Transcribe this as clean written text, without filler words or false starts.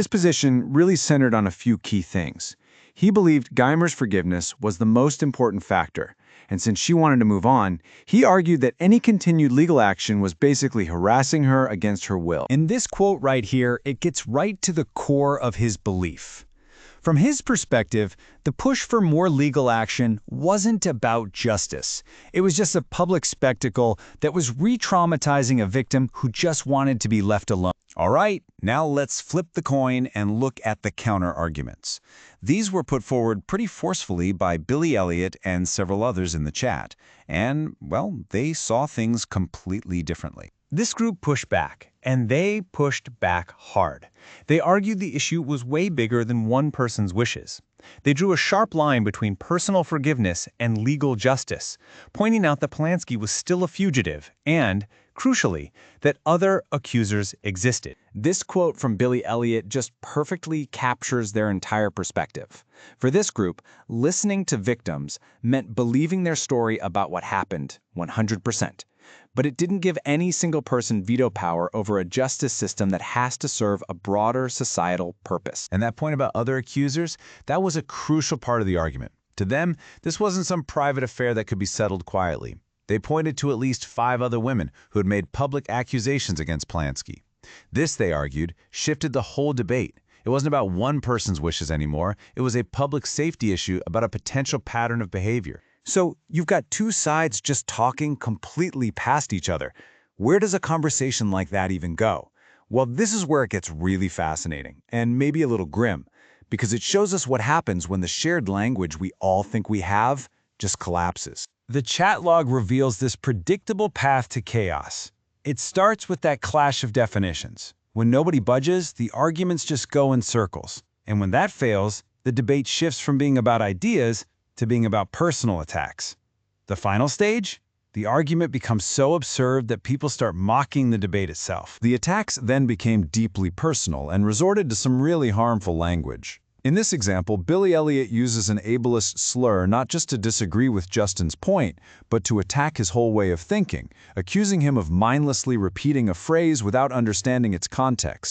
His position really centered on a few key things. He believed Geimer's forgiveness was the most important factor, and since she wanted to move on, he argued that any continued legal action was basically harassing her against her will. In this quote right here, it gets right to the core of his belief. From his perspective, the push for more legal action wasn't about justice. It was just a public spectacle that was re-traumatizing a victim who just wanted to be left alone. All right, now let's flip the coin and look at the counter-arguments. These were put forward pretty forcefully by Billy Elliot and several others in the chat, and, well, they saw things completely differently. This group pushed back, and they pushed back hard. They argued the issue was way bigger than one person's wishes. They drew a sharp line between personal forgiveness and legal justice, pointing out that Polanski was still a fugitive and, crucially, that other accusers existed. This quote from Billy Elliot just perfectly captures their entire perspective. For this group, listening to victims meant believing their story about what happened 100%. But it didn't give any single person veto power over a justice system that has to serve a broader societal purpose. And that point about other accusers, that was a crucial part of the argument. To them, this wasn't some private affair that could be settled quietly. They pointed to at least 5 other women who had made public accusations against Polanski. This, they argued, shifted the whole debate. It wasn't about one person's wishes anymore. It was a public safety issue about a potential pattern of behavior. So you've got two sides just talking completely past each other. Where does a conversation like that even go? Well, this is where it gets really fascinating, and maybe a little grim, because it shows us what happens when the shared language we all think we have just collapses. The chat log reveals this predictable path to chaos. It starts with that clash of definitions. When nobody budges, the arguments just go in circles. And when that fails, the debate shifts from being about ideas to being about personal attacks. The final stage? The argument becomes so absurd that people start mocking the debate itself. The attacks then became deeply personal and resorted to some really harmful language. In this example, Billy Elliot uses an ableist slur not just to disagree with Justin's point, but to attack his whole way of thinking, accusing him of mindlessly repeating a phrase without understanding its context.